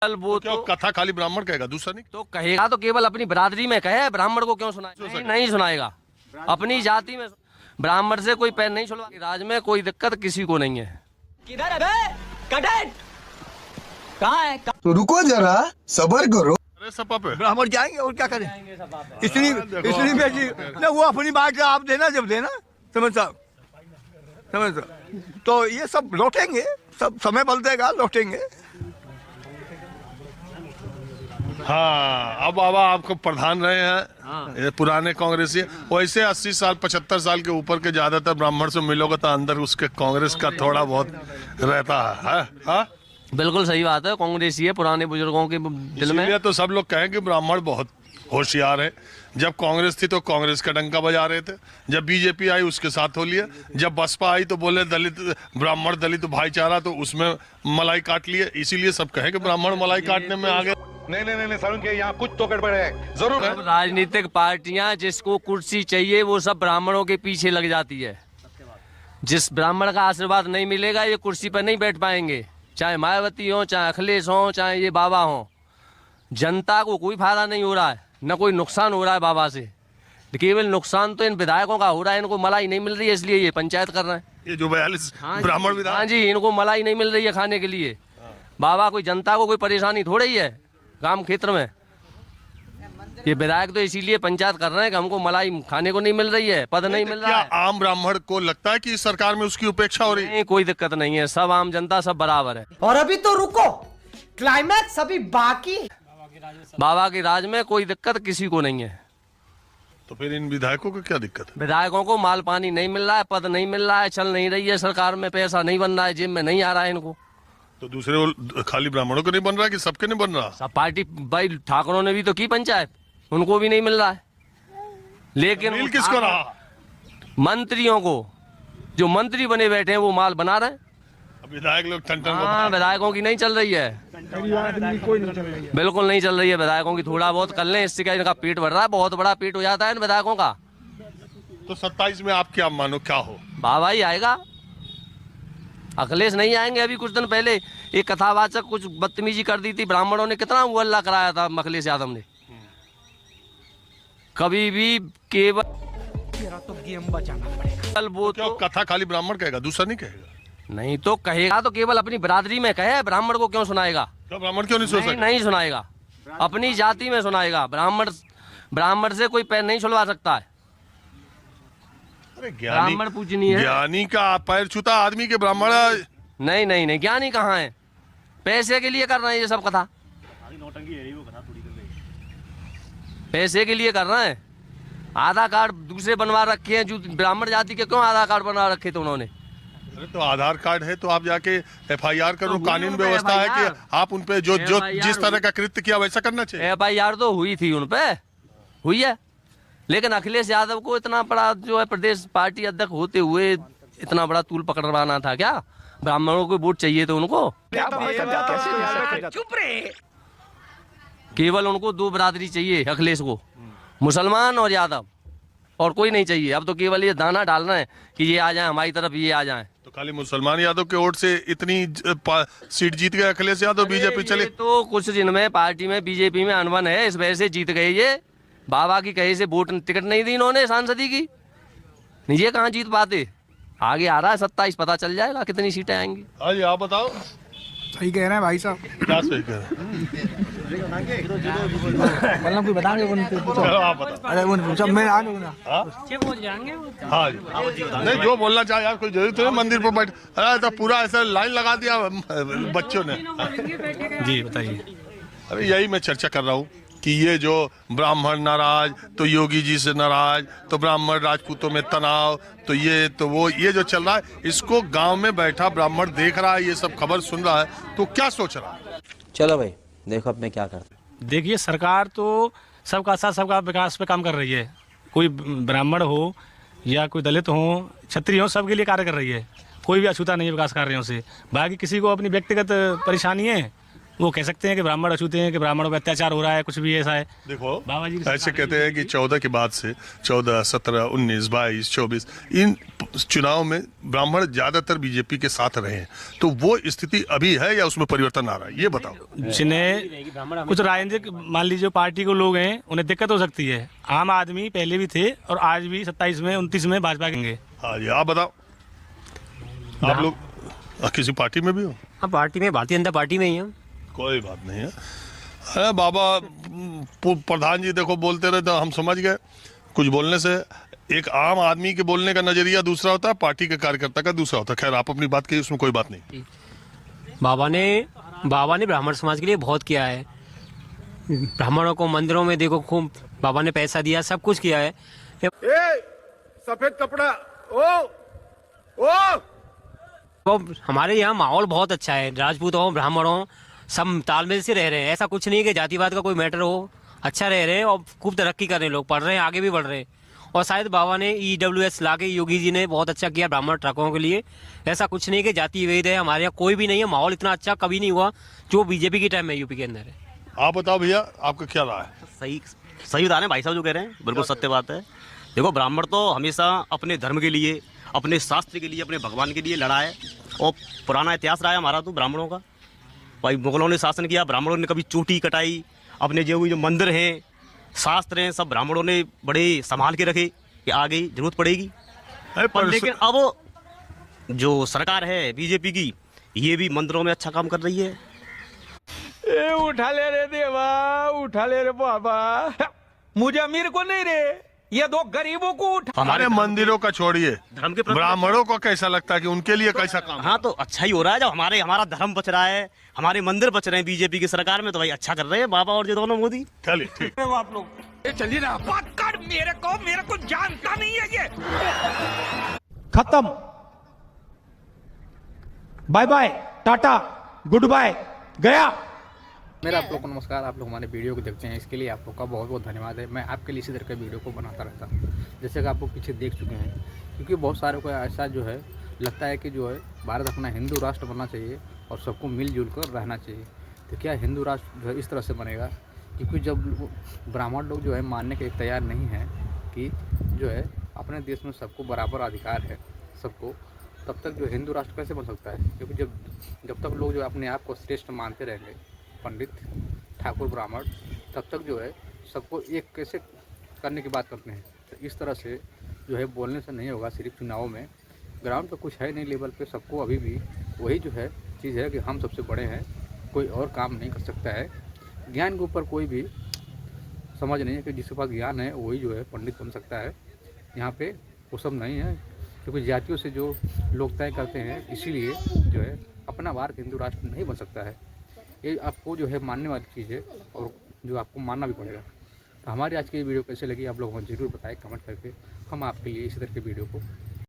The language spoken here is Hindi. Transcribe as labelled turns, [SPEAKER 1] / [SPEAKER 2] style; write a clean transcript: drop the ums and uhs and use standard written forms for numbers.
[SPEAKER 1] वो
[SPEAKER 2] क्या
[SPEAKER 1] तो
[SPEAKER 2] कथा खाली ब्राह्मण कहेगा, दूसरा नहीं?
[SPEAKER 1] तो कहेगा तो केवल अपनी बरादरी में कहे, ब्राह्मण को क्यों सुनाए? नहीं सुनाएगा। अपनी जाति में ब्राह्मण से कोई पैर नहीं छुड़वा। राज में कोई दिक्कत किसी को नहीं है।
[SPEAKER 3] किधर है बे? कटेट कहाँ है?
[SPEAKER 4] तो रुको जरा, सबर करो।
[SPEAKER 2] अरे सपा पे
[SPEAKER 5] ब्राह्मण जाएंगे और क्या करें? इसलिए बेटी ना वो अपनी बात आप देना, जब देना समझ तो ये सब लौटेंगे, सब समय बदल देगा, लौटेंगे।
[SPEAKER 2] हाँ, अब बाबा आपको प्रधान रहे हैं, ये पुराने कांग्रेसी। वैसे 80 साल 75 साल के ऊपर के ज्यादातर ब्राह्मण से मिलोगे तो अंदर उसके कांग्रेस का थोड़ा बहुत रहता है। हाँ?
[SPEAKER 1] बिल्कुल सही बात है, कांग्रेसी है पुराने बुजुर्गों के दिल में।
[SPEAKER 2] इसीलिए तो सब लोग कहें कि ब्राह्मण बहुत होशियार है। जब कांग्रेस थी तो कांग्रेस का डंका बजा रहे थे, जब बीजेपी आई उसके साथ हो लिया, जब बसपा आई तो बोले दलित ब्राह्मण दलित भाईचारा, तो उसमें मलाई काट लिए। इसीलिए सब कहें कि ब्राह्मण मलाई काटने में आ गए।
[SPEAKER 6] नहीं सारुण के यहाँ कुछ तो गड़बड़ है, जरूर है।
[SPEAKER 1] राजनीतिक पार्टियां जिसको कुर्सी चाहिए वो सब ब्राह्मणों के पीछे लग जाती है। जिस ब्राह्मण का आशीर्वाद नहीं मिलेगा ये कुर्सी पर नहीं बैठ पाएंगे, चाहे मायावती हो, चाहे अखिलेश हो, चाहे ये बाबा हो। जनता को कोई फायदा नहीं हो रहा है, न कोई नुकसान हो रहा है बाबा से। केवल नुकसान तो इन विधायकों का हो रहा है। इनको मलाई नहीं मिल रही है इसलिए ये पंचायत कर रहे हैं।
[SPEAKER 2] ये जो 42 ब्राह्मण विधायक,
[SPEAKER 1] हाँ जी, इनको मलाई नहीं मिल रही है खाने के लिए। बाबा कोई जनता को कोई परेशानी थोड़ी ही है गांव क्षेत्र में। ये विधायक तो इसीलिए पंचायत कर रहे हैं कि हमको मलाई खाने को नहीं मिल रही है, पद नहीं मिल रहा है।
[SPEAKER 2] क्या आम ब्राह्मण को लगता है कि इस सरकार में उसकी उपेक्षा हो रही है?
[SPEAKER 1] नहीं, कोई दिक्कत नहीं है, सब आम जनता सब बराबर है।
[SPEAKER 3] और अभी तो रुको, क्लाइमैक्स अभी बाकी।
[SPEAKER 1] बाबा के राज में कोई दिक्कत किसी को नहीं है।
[SPEAKER 2] तो फिर इन विधायकों को क्या दिक्कत है?
[SPEAKER 1] विधायकों को माल पानी नहीं मिल रहा है, पद नहीं मिल रहा है, चल नहीं रही है सरकार में, पैसा नहीं बन रहा है, जेब में नहीं आ रहा है इनको।
[SPEAKER 2] तो दूसरे खाली ब्राह्मणों को नहीं बन रहा कि सबके नहीं बन रहा?
[SPEAKER 1] सब पार्टी भाई ठाकुरों ने भी तो की पंचायत, उनको भी नहीं मिल रहा है। लेकिन
[SPEAKER 2] मिल किसको रहा?
[SPEAKER 1] मंत्रियों को, जो मंत्री बने बैठे हैं वो माल बना रहे हैं।
[SPEAKER 2] विधायक लोग ठन
[SPEAKER 1] हाँ, विधायकों की नहीं चल रही है, बिल्कुल नहीं चल रही है विधायकों की। थोड़ा बहुत कर लें, इससे क्या इनका पेट भर रहा है, बहुत बड़ा पेट हो जाता है इन विधायकों का।
[SPEAKER 2] तो 27 में आप क्या मानो, क्या हो?
[SPEAKER 1] बाबा ही आएगा, अखिलेश नहीं आएंगे। अभी कुछ दिन पहले एक कथावाचक कुछ बदतमीजी कर दी थी ब्राह्मणों ने, कितना वो अल्लाह कराया था अखिलेश यादव ने। कभी भी केवल
[SPEAKER 3] तो गेम बचाना पड़ेगा।
[SPEAKER 1] वो
[SPEAKER 2] क्या
[SPEAKER 1] तो
[SPEAKER 2] कथा खाली ब्राह्मण कहेगा, दूसरा नहीं कहेगा?
[SPEAKER 1] नहीं, तो कहेगा तो केवल अपनी बरादरी में कहे, ब्राह्मण को क्यों सुनाएगा?
[SPEAKER 2] क्या ब्राह्मण क्यों नहीं सोच सकते?
[SPEAKER 1] नहीं सुनाएगा, अपनी जाति में सुनाएगा। ब्राह्मण से कोई पैर नहीं छुड़वा सकता है।
[SPEAKER 2] अरे
[SPEAKER 1] ब्राह्मण पूजनीय है।
[SPEAKER 2] ज्ञानी का पैर छूता आदमी के ब्राह्मण?
[SPEAKER 1] नहीं, ज्ञानी कहाँ है? पैसे के लिए कर रहे हैं ये सब कथा, पैसे के लिए कर रहे हैं। आधार कार्ड दूसरे बनवा रखे हैं, जो ब्राह्मण जाति के क्यों आधार कार्ड बनवा रखे थे उन्होंने?
[SPEAKER 2] अरे तो आधार कार्ड है तो आप जाके FIR करो,
[SPEAKER 1] तो
[SPEAKER 2] कानून
[SPEAKER 1] उनपे
[SPEAKER 2] व्यवस्था है
[SPEAKER 1] FIR
[SPEAKER 2] कि आप उनपे जो जिस तरह का कृत्य किया वैसा करना चाहिए।
[SPEAKER 1] FIR तो हुई थी, उन पे हुई है, लेकिन अखिलेश यादव को इतना बड़ा जो है प्रदेश पार्टी अध्यक्ष होते हुए इतना बड़ा तूल पकड़वाना था क्या? ब्राह्मणों को वोट चाहिए थे उनको।
[SPEAKER 3] चुप रे।
[SPEAKER 1] केवल उनको दो बरादरी चाहिए अखिलेश को, मुसलमान और यादव, और कोई नहीं चाहिए। अब तो केवल ये दाना डालना है कि ये आ जाए हमारी तरफ, ये आ जाए।
[SPEAKER 2] तो खाली मुसलमान यादव के वोट से इतनी सीट जीत गए अखिलेश यादव, बीजेपी चले?
[SPEAKER 1] तो कुछ दिन में पार्टी में बीजेपी में अनबन है, इस वजह से जीत गए ये। बाबा की कहे से वोट टिकट नहीं दी इन्होंने सांसदी की, ये कहाँ जीत पाते। आगे आ रहा है 27, पता चल जाएगा कितनी सीटें आएंगी।
[SPEAKER 2] हाँ जी, आप बताओ।
[SPEAKER 5] सही कह रहे हैं भाई साहब।
[SPEAKER 2] क्या सही कह रहे हैं?
[SPEAKER 5] कोई बताएंगे
[SPEAKER 2] चलो आप बताओ।
[SPEAKER 5] अरे वो सब मैं आ जाऊंगा।
[SPEAKER 2] हाँ जी, नहीं जो बोलना चाहे यार, कोई जरूरत नहीं मंदिर पर बैठ। अरे तो पूरा ऐसा लाइन लगा दिया बच्चों ने।
[SPEAKER 7] जी बताइए।
[SPEAKER 2] अरे यही मैं चर्चा कर रहा हूँ कि ये जो ब्राह्मण नाराज तो योगी जी से नाराज, तो ब्राह्मण राजपूतों में तनाव, तो ये तो वो, ये जो चल रहा है इसको गांव में बैठा ब्राह्मण देख रहा है, ये सब खबर सुन रहा है, तो क्या सोच रहा है?
[SPEAKER 8] चलो भाई देखो अब मैं क्या करता हूं।
[SPEAKER 7] देखिए, सरकार तो सबका साथ सबका विकास पे काम कर रही है। कोई ब्राह्मण हो या कोई दलित हो, क्षत्रिय हो, सबके लिए कार्य कर रही है। कोई भी अछूता नहीं है विकास कार्यों से। बाकी किसी को अपनी व्यक्तिगत परेशानी है, वो कह सकते हैं कि ब्राह्मण अछूते हैं, कि ब्राह्मणों पर अत्याचार हो रहा है, कुछ भी ऐसा है।
[SPEAKER 2] देखो
[SPEAKER 7] बाबा जी
[SPEAKER 2] ऐसे कहते हैं कि 14 के बाद से 14, 17, 19, 22, 24 इन चुनाव में ब्राह्मण ज्यादातर बीजेपी के साथ रहे हैं, तो वो स्थिति अभी है या उसमें परिवर्तन आ रहा है, ये बताओ।
[SPEAKER 7] जिन्हें कुछ राजनीतिक मान लीजिए पार्टी के लोग हैं उन्हें दिक्कत हो सकती है। आम आदमी पहले भी थे और आज भी 27 में 29 में भाजपा करेंगे।
[SPEAKER 2] हाँ जी, आप बताओ, आप लोग किसी पार्टी में भी हो?
[SPEAKER 3] हाँ, पार्टी में, भारतीय जनता पार्टी में ही हम।
[SPEAKER 2] कोई बात नहीं है। अरे बाबा प्रधान जी देखो बोलते रहे तो हम समझ गए। कुछ बोलने से एक आम आदमी के बोलने का नजरिया दूसरा होता है, पार्टी के कार्यकर्ता का दूसरा होता है। खैर आप अपनी बात कहिए, उसमें कोई बात नहीं।
[SPEAKER 3] बाबा ने ब्राह्मण समाज के लिए बहुत किया है। ब्राह्मणों को मंदिरों में देखो खूब बाबा ने पैसा दिया, सब कुछ किया है।
[SPEAKER 5] सफेद कपड़ा
[SPEAKER 3] तो हमारे यहाँ माहौल बहुत अच्छा है। राजपूत हो, ब्राह्मण हो, सब तालमेल से रह रहे हैं। ऐसा कुछ नहीं कि जातिवाद का कोई मैटर हो। अच्छा रह रहे हैं और खूब तरक्की कर रहे हैं, लोग पढ़ रहे हैं, आगे भी बढ़ रहे हैं। और शायद बाबा ने EWS ला के योगी जी ने बहुत अच्छा किया ब्राह्मण ट्रकों के लिए। ऐसा कुछ नहीं कि जाति वेद है, हमारे यहाँ कोई भी नहीं है। माहौल इतना अच्छा कभी नहीं हुआ जो बीजेपी के टाइम में यूपी के अंदर है।
[SPEAKER 2] आप बताओ भैया, आपका क्या राय है?
[SPEAKER 9] सही बता रहे हैं भाई साहब जो कह रहे हैं, बिल्कुल सत्य बात है। देखो ब्राह्मण तो हमेशा अपने धर्म के लिए, अपने शास्त्र के लिए, अपने भगवान के लिए लड़ा है। और पुराना इतिहास रहा है हमारा तो ब्राह्मणों का। भाई मुगलों ने शासन किया, ब्राह्मणों ने कभी चोटी कटाई। अपने जो मंदिर हैं, शास्त्र हैं, सब ब्राह्मणों ने बड़े संभाल के रखे कि आगे जरूरत पड़ेगी। पर लेकिन अब जो सरकार है बीजेपी की, ये भी मंदिरों में अच्छा काम कर रही है।
[SPEAKER 5] उठा ले रे देवा, उठा ले रे बाबा, मुझे अमीर को नहीं रे, ये दो गरीबों को उठा।
[SPEAKER 2] हमारे मंदिरों का छोड़िए,
[SPEAKER 9] धर्म के
[SPEAKER 2] ब्राह्मणों को कैसा लगता है कि उनके लिए कैसा काम?
[SPEAKER 9] हाँ तो अच्छा ही हो रहा है। जब हमारा धर्म बच रहा है, हमारे मंदिर बच रहे हैं बीजेपी की सरकार में, तो भाई अच्छा कर रहे हैं बाबा और ये दोनों मोदी।
[SPEAKER 2] चलिए ठीक।
[SPEAKER 5] आप लोग चलिए ना, पकड़ मेरे को जानता नहीं है ये।
[SPEAKER 10] खत्म, bye bye, tata, goodbye, गया।
[SPEAKER 11] मेरा आप लोग को नमस्कार। आप लोग हमारे वीडियो को देखते हैं, इसके लिए आप लोग का बहुत बहुत धन्यवाद है। मैं आपके लिए इसी तरह के वीडियो को बनाता रहता हूँ, जैसे कि आप लोग पीछे देख चुके हैं। क्योंकि बहुत सारे को ऐसा जो है लगता है कि जो है भारत अपना हिंदू राष्ट्र बनना चाहिए और सबको मिलजुल कर रहना चाहिए। तो क्या हिंदू राष्ट्र जो है इस तरह से बनेगा? क्योंकि जब ब्राह्मण लोग जो है मानने के तैयार नहीं हैं कि जो है अपने देश में सबको बराबर अधिकार है सबको, तब तक जो हिंदू राष्ट्र कैसे बन सकता है? क्योंकि जब तक लोग जो अपने आप को श्रेष्ठ मानते रहेंगे, पंडित, ठाकुर, ब्राह्मण, तब तक जो है सबको एक कैसे करने की बात करते हैं। तो इस तरह से जो है बोलने से नहीं होगा। सिर्फ चुनावों में ग्राउंड पे कुछ है नहीं लेवल पे, सबको अभी भी वही जो है चीज़ है कि हम सबसे बड़े हैं, कोई और काम नहीं कर सकता है। ज्ञान के ऊपर कोई भी समझ नहीं है कि जिसके पास ज्ञान है वही जो है पंडित बन सकता है। यहाँ पे वो सब नहीं है, क्योंकि जातियों से जो लोग तय करते हैं, इसीलिए जो है अपना भारत हिंदू राष्ट्र नहीं बन सकता है। ये आपको जो है मानने वाली चीज़ है और जो आपको मानना भी पड़ेगा। तो हमारी आज की वीडियो कैसे लगी आप लोगों को जरूर बताएं कमेंट करके। हम आपके लिए इसी तरह के वीडियो को